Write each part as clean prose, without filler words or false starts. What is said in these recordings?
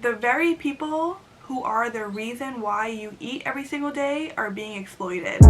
the very people who are the reason why you eat every single day are being exploited.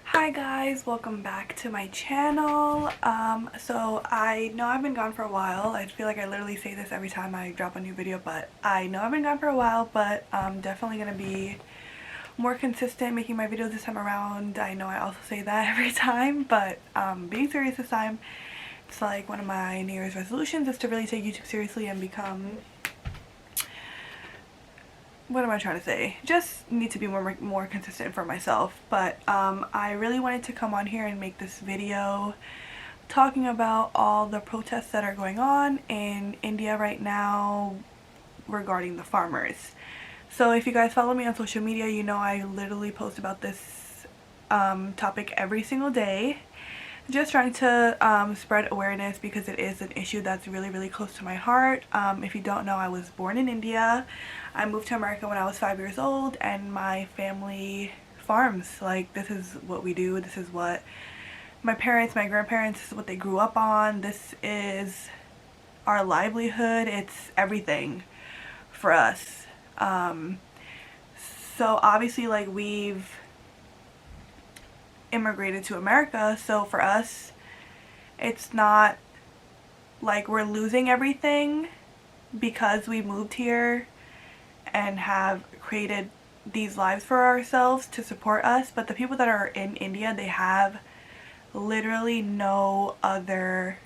Hi guys, welcome back to my channel. So I know I've been gone for a while. I feel like I literally say this every time I drop a new video, but I know I've been gone for a while, but I'm definitely gonna be more consistent making my videos this time around. I know I also say that every time, but being serious this time, it's like one of my New Year's resolutions is to really take YouTube seriously and become, what am I trying to say? Just need to be more consistent for myself. But I really wanted to come on here and make this video talking about all the protests that are going on in India right now regarding the farmers. So if you guys follow me on social media, you know I literally post about this topic every single day. Just trying to spread awareness because it is an issue that's really close to my heart. If you don't know, I was born in India. I moved to America when I was 5 years old, and my family farms. Like, this is what we do. This is what my parents, my grandparents, this is what they grew up on. This is our livelihood. It's everything for us. So obviously, like, we've immigrated to America, so for us it's not like we're losing everything because we moved here and have created these lives for ourselves to support us. But the people that are in India, they have literally no other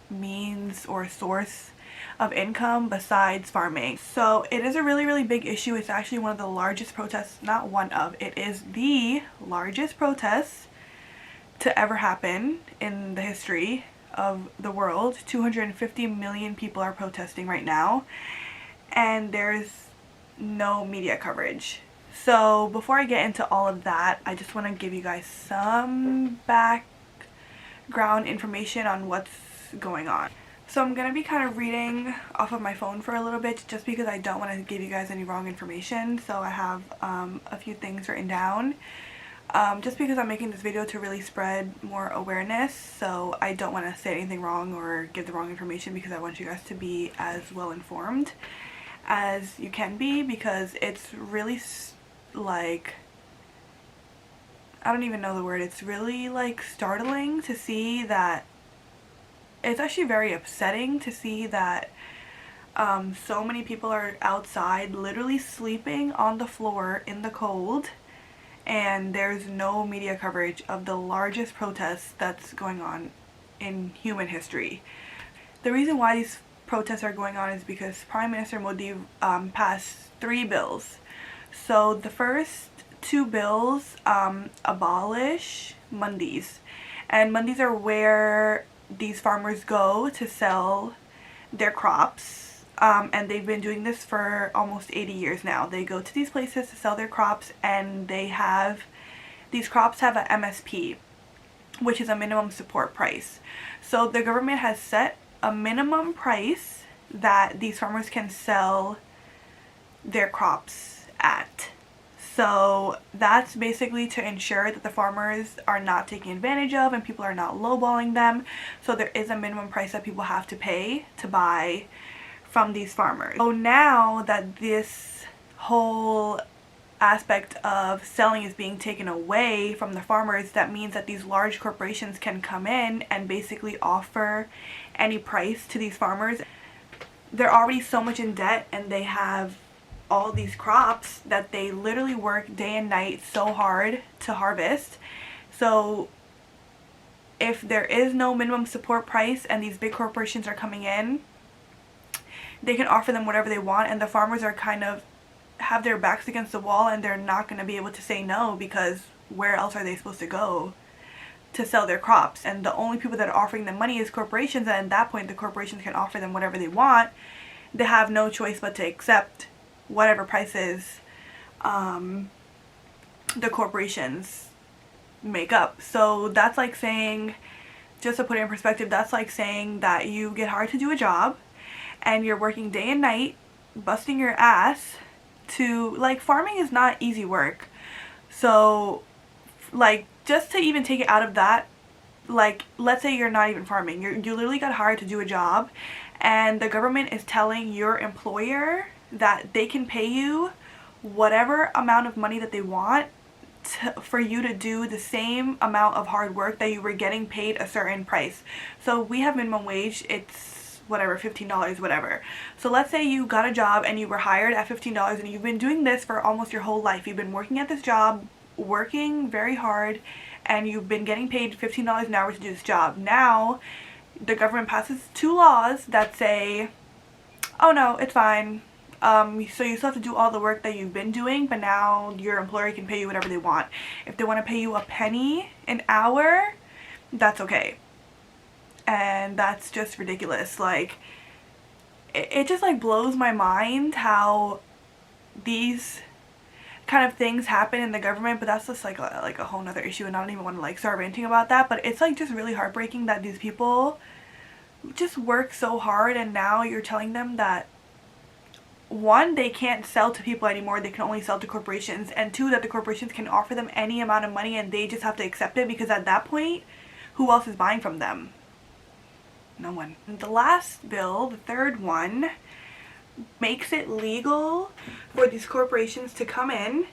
means or source of income besides farming. So it is a really big issue. It's actually one of the largest protests, not one of, it is the largest protest to ever happen in the history of the world. 250 million people are protesting right now, and there's no media coverage. So before I get into all of that, I just want to give you guys some background information on what's going on. So I'm going to be kind of reading off of my phone for a little bit just because I don't want to give you guys any wrong information. So I have a few things written down. Just because I'm making this video to really spread more awareness, so I don't want to say anything wrong or give the wrong information, because I want you guys to be as well informed as you can be, because it's really like, I don't even know the word, it's really like startling to see that, it's actually very upsetting to see that so many people are outside literally sleeping on the floor in the cold, and there's no media coverage of the largest protest that's going on in human history. The reason why these protests are going on is because Prime Minister Modi passed 3 bills. So the first 2 bills abolish mandis, and mandis are where these farmers go to sell their crops. And they've been doing this for almost 80 years now. They go to these places to sell their crops, and these crops have a MSP, which is a minimum support price. So the government has set a minimum price that these farmers can sell their crops at. So that's basically to ensure that the farmers are not taken advantage of and people are not lowballing them. So there is a minimum price that people have to pay to buy from these farmers. So now that this whole aspect of selling is being taken away from the farmers, that means that these large corporations can come in and basically offer any price to these farmers. They're already so much in debt, and they have all these crops that they literally work day and night so hard to harvest. So if there is no minimum support price and these big corporations are coming in, they can offer them whatever they want, and the farmers are kind of have their backs against the wall, and they're not going to be able to say no, because where else are they supposed to go to sell their crops? And the only people that are offering them money is corporations, and at that point the corporations can offer them whatever they want. They have no choice but to accept whatever prices the corporations make up. So that's like saying, just to put it in perspective, that's like saying that you get hired to do a job and you're working day and night, busting your ass to, like, farming is not easy work. So, like, just to even take it out of that, like, let's say you're not even farming. You literally got hired to do a job, and the government is telling your employer that they can pay you whatever amount of money that they want for you to do the same amount of hard work that you were getting paid a certain price. So we have minimum wage, it's whatever, $15, whatever. So let's say you got a job and you were hired at $15 and you've been doing this for almost your whole life. You've been working at this job, working very hard, and you've been getting paid $15 an hour to do this job. Now, the government passes 2 laws that say, oh no, it's fine. So you still have to do all the work that you've been doing, but now your employer can pay you whatever they want. If they want to pay you a penny an hour, that's okay. And that's just ridiculous. Like, it just, like, blows my mind how these kind of things happen in the government, but that's just like a whole nother issue, and I don't even want to, like, start ranting about that. But it's, like, just really heartbreaking that these people just work so hard, and now you're telling them that, one, they can't sell to people anymore, they can only sell to corporations, and two, that the corporations can offer them any amount of money and they just have to accept it, because at that point, who else is buying from them? No one. And the last bill, the third one, makes it legal for these corporations to come in,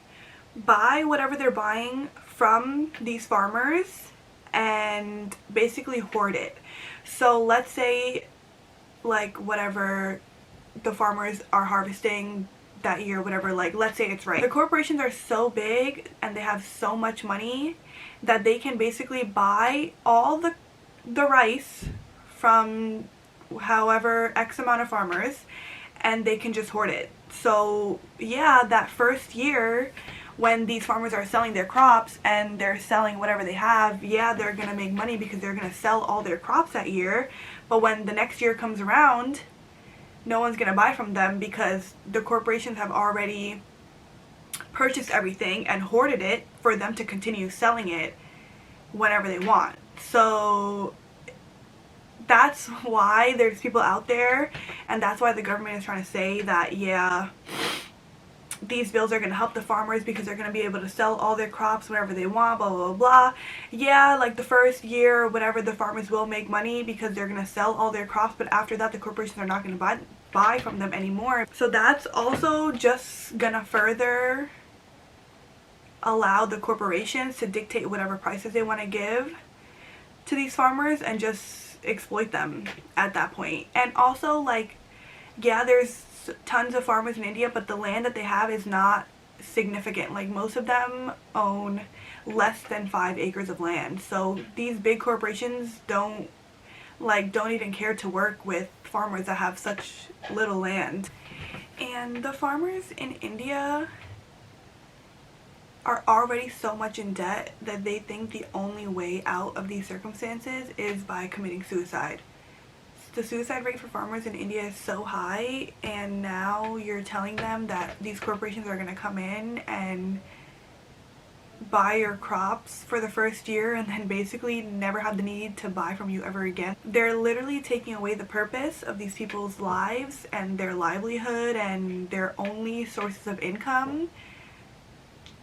buy whatever they're buying from these farmers, and basically hoard it. So let's say, like, whatever the farmers are harvesting that year, whatever, like, let's say it's rice. The corporations are so big and they have so much money that they can basically buy all the rice from however X amount of farmers, and they can just hoard it. So yeah, that first year when these farmers are selling their crops and they're selling whatever they have, yeah, they're gonna make money because they're gonna sell all their crops that year. But when the next year comes around, no one's gonna buy from them because the corporations have already purchased everything and hoarded it for them to continue selling it whenever they want. So that's why there's people out there, and that's why the government is trying to say that, yeah, these bills are going to help the farmers because they're going to be able to sell all their crops whenever they want, blah, blah, blah. Yeah, like the first year or whatever, the farmers will make money because they're going to sell all their crops, but after that, the corporations are not going to buy from them anymore. So that's also just going to further allow the corporations to dictate whatever prices they want to give to these farmers and just exploit them at that point. And also, like, yeah, there's tons of farmers in India, but the land that they have is not significant. Like, most of them own less than 5 acres of land. So these big corporations don't even care to work with farmers that have such little land. And the farmers in India are already so much in debt that they think the only way out of these circumstances is by committing suicide. The suicide rate for farmers in India is so high, and now you're telling them that these corporations are going to come in and buy your crops for the first year and then basically never have the need to buy from you ever again. They're literally taking away the purpose of these people's lives and their livelihood and their only sources of income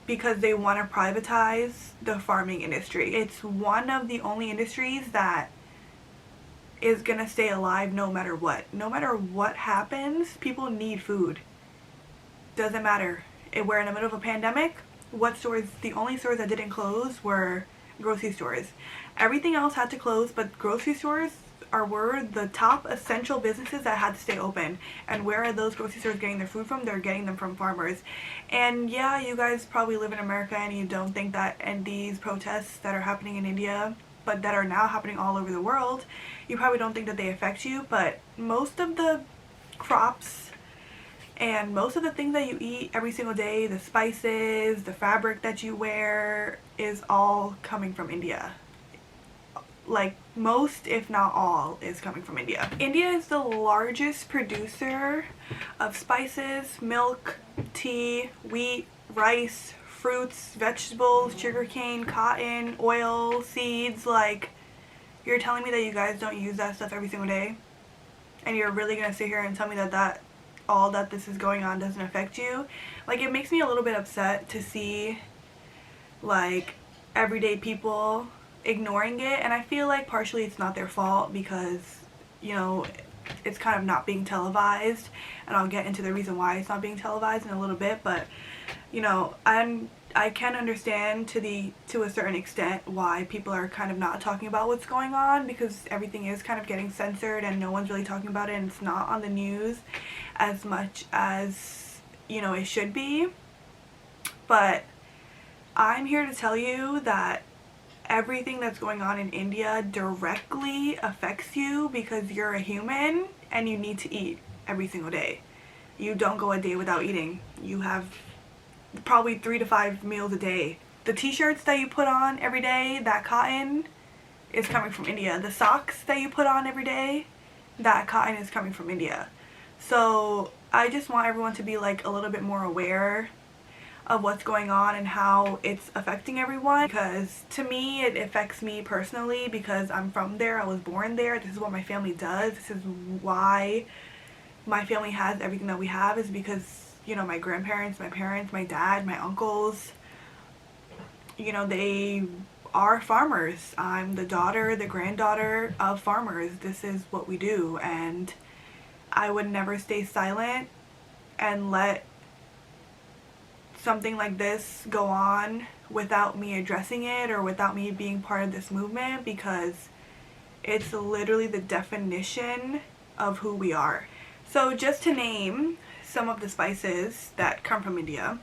because they want to privatize the farming industry. It's one of the only industries that is gonna stay alive no matter what. No matter what happens, people need food. Doesn't matter. We're in the middle of a pandemic. What stores? The only stores that didn't close were grocery stores. Everything else had to close, but grocery stores were the top essential businesses that had to stay open. And where are those grocery stores getting their food from? They're getting them from farmers. And yeah, you guys probably live in America and you don't think that, and these protests that are happening in India, but that are now happening all over the world, you probably don't think that they affect you, but most of the crops and most of the things that you eat every single day, the spices, the fabric that you wear, is all coming from India. Like, most, if not all, is coming from India. India is the largest producer of spices, milk, tea, wheat, rice, fruits, vegetables, sugarcane, cotton, oil, seeds. Like, you're telling me that you guys don't use that stuff every single day? And you're really gonna sit here and tell me that all that this is going on doesn't affect you. Like, it makes me a little bit upset to see like everyday people ignoring it, and I feel like partially it's not their fault because, you know, it's kind of not being televised, and I'll get into the reason why it's not being televised in a little bit. But you know, I can understand to a certain extent why people are kind of not talking about what's going on, because everything is kind of getting censored and no one's really talking about it, and it's not on the news as much as, you know, it should be. But I'm here to tell you that everything that's going on in India directly affects you because you're a human and you need to eat every single day. You don't go a day without eating. You have probably 3 to 5 meals a day. The t-shirts that you put on every day, that cotton is coming from India. The socks that you put on every day, that cotton is coming from India. So I just want everyone to be like a little bit more aware of what's going on and how it's affecting everyone, because to me it affects me personally because I'm from there. I was born there. This is what my family does. This is why my family has everything that we have, is because, you know, my grandparents, my parents, my dad, my uncles, you know, they are farmers. I'm the daughter, the granddaughter of farmers. This is what we do, and I would never stay silent and let something like this go on without me addressing it or without me being part of this movement, because it's literally the definition of who we are. So just to name some of the spices that come from India,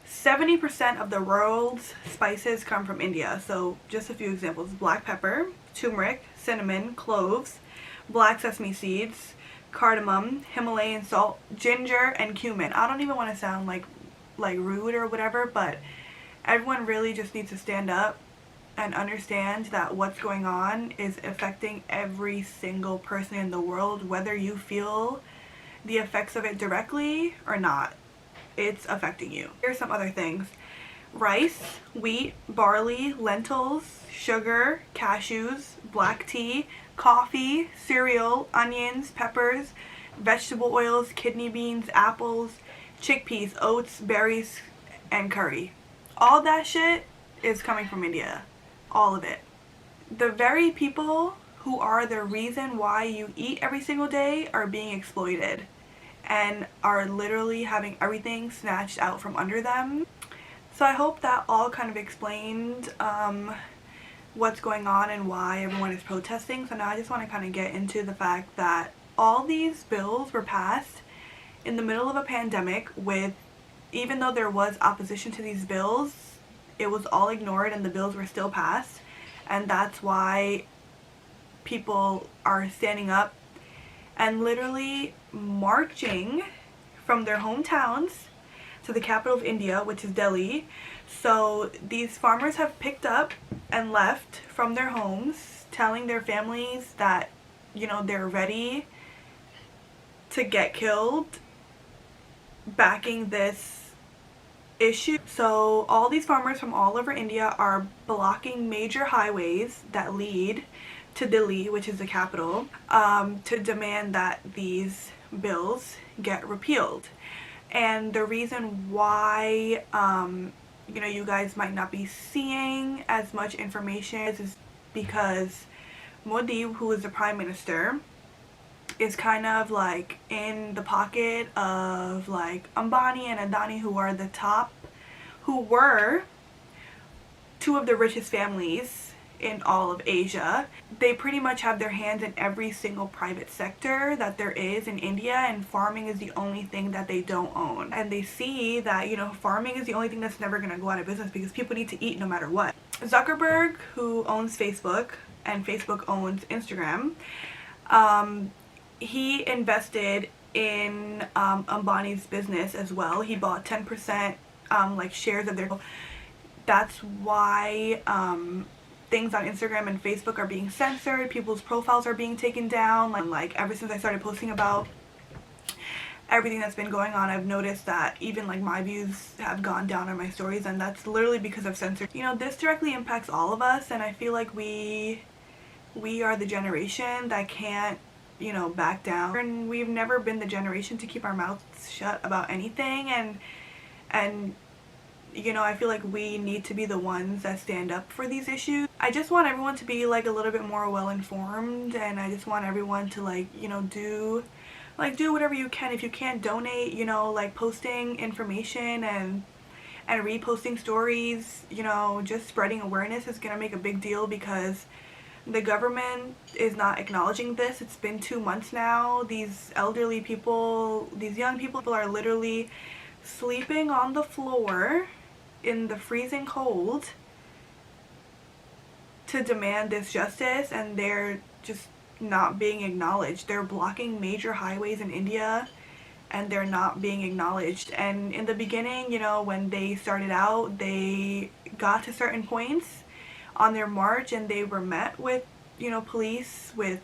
70% of the world's spices come from India. So just a few examples: black pepper, turmeric, cinnamon, cloves, black sesame seeds, cardamom, Himalayan salt, ginger, and cumin. I don't even want to sound like rude or whatever, but everyone really just needs to stand up and understand that what's going on is affecting every single person in the world, whether you feel the effects of it directly or not. It's affecting you. Here's some other things: rice, wheat, barley, lentils, sugar, cashews, black tea, coffee, cereal, onions, peppers, vegetable oils, kidney beans, apples, chickpeas, oats, berries, and curry. All that shit is coming from India. All of it. The very people who are the reason why you eat every single day are being exploited and are literally having everything snatched out from under them. So I hope that all kind of explained what's going on and why everyone is protesting. So now I just want to kind of get into the fact that all these bills were passed in the middle of a pandemic, with, even though there was opposition to these bills, it was all ignored and the bills were still passed. And that's why people are standing up and literally marching from their hometowns to the capital of India, which is Delhi. So these farmers have picked up and left from their homes, telling their families that, you know, they're ready to get killed, backing this issue. So all these farmers from all over India are blocking major highways that lead to Delhi, which is the capital, to demand that these bills get repealed. And the reason why you know, you guys might not be seeing as much information is because Modi, who is the prime minister, is kind of like in the pocket of like Ambani and Adani, who are the top, who were two of the richest families in all of Asia. They pretty much have their hands in every single private sector that there is in India, and farming is the only thing that they don't own. And they see that, you know, farming is the only thing that's never going to go out of business because people need to eat no matter what. Zuckerberg, who owns Facebook, and Facebook owns Instagram, he invested in Ambani's business as well. He bought 10% like shares of their. That's why things on Instagram and Facebook are being censored. People's profiles are being taken down. Like ever since I started posting about everything that's been going on, I've noticed that even like my views have gone down on my stories, and that's literally because of censorship. You know, this directly impacts all of us, and I feel like we are the generation that can't you know, back down. And we've never been the generation to keep our mouths shut about anything, and you know, I feel like we need to be the ones that stand up for these issues. I just want everyone to be like a little bit more well informed, and I just want everyone to like, you know, do whatever you can. If you can't donate, you know, like posting information and reposting stories, you know, just spreading awareness is gonna make a big deal, because the government is not acknowledging this. It's been 2 months now. These elderly people, these young people are literally sleeping on the floor in the freezing cold to demand this justice, and they're just not being acknowledged. They're blocking major highways in India and they're not being acknowledged. And in the beginning, you know, when they started out, they got to certain points on their march and they were met with, you know, police with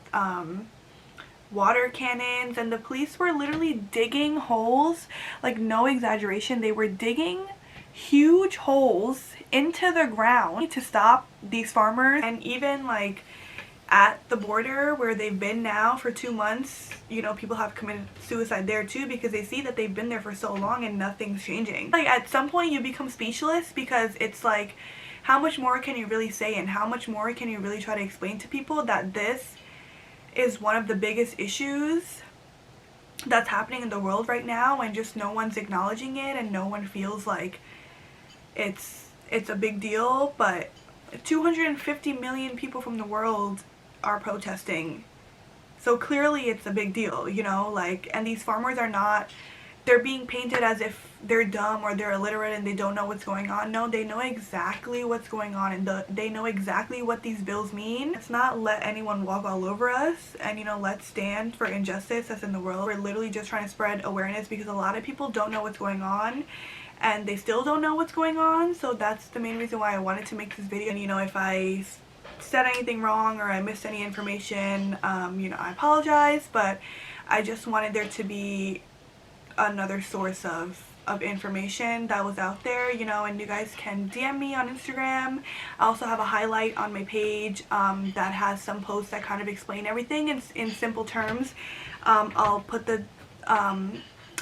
water cannons, and the police were literally digging holes, like no exaggeration, they were digging huge holes into the ground to stop these farmers. And even like at the border where they've been now for 2 months, you know, people have committed suicide there too, because they see that they've been there for so long and nothing's changing. Like at some point you become speechless, because it's like, how much more can you really say, and how much more can you really try to explain to people that this is one of the biggest issues that's happening in the world right now, and just no one's acknowledging it and no one feels like it's a big deal. But 250 million people from the world are protesting, so clearly it's a big deal, you know, like, and these farmers are not, they're being painted as if they're dumb or they're illiterate and they don't know what's going on. No, they know exactly what's going on, and they know exactly what these bills mean. Let's not let anyone walk all over us, and you know, let's stand for injustice that's in the world. We're literally just trying to spread awareness, because a lot of people don't know what's going on and they still don't know what's going on. So that's the main reason why I wanted to make this video. And you know, if I said anything wrong or I missed any information, you know, I apologize, but I just wanted there to be another source of information that was out there, you know. And you guys can DM me on Instagram. I also have a highlight on my page that has some posts that kind of explain everything in simple terms. I'll put the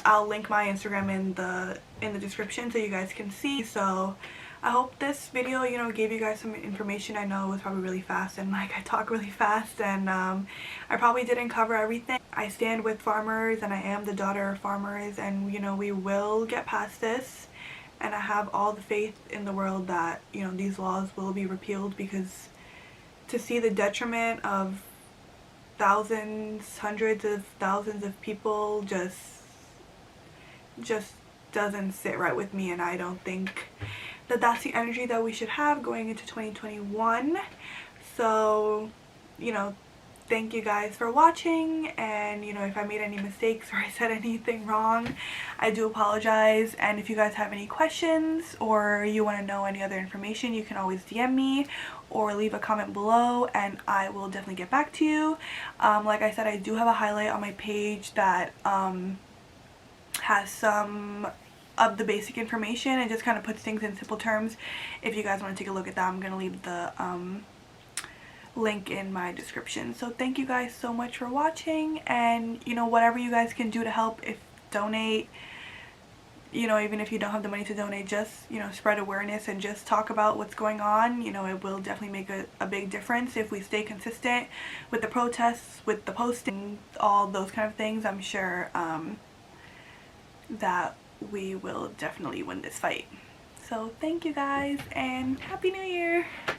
I'll link my Instagram in the description so you guys can see. So I hope this video, you know, gave you guys some information. I know it was probably really fast, and like I talk really fast, and I probably didn't cover everything. I stand with farmers, and I am the daughter of farmers, and you know, we will get past this, and I have all the faith in the world that, you know, these laws will be repealed, because to see the detriment of thousands, hundreds of thousands of people just doesn't sit right with me, and I don't think that that's the energy that we should have going into 2021. So, you know, thank you guys for watching, and you know, if I made any mistakes or I said anything wrong, I do apologize. And if you guys have any questions or you want to know any other information, you can always DM me or leave a comment below, and I will definitely get back to you. Like I said, I do have a highlight on my page that has some of the basic information and just kind of puts things in simple terms. If you guys want to take a look at that, I'm going to leave the link in my description. So thank you guys so much for watching, and you know, whatever you guys can do to help, if donate, you know, even if you don't have the money to donate, just, you know, spread awareness and just talk about what's going on. You know, it will definitely make a big difference if we stay consistent with the protests, with the posting, all those kind of things. I'm sure that we will definitely win this fight. So thank you guys, and Happy New Year!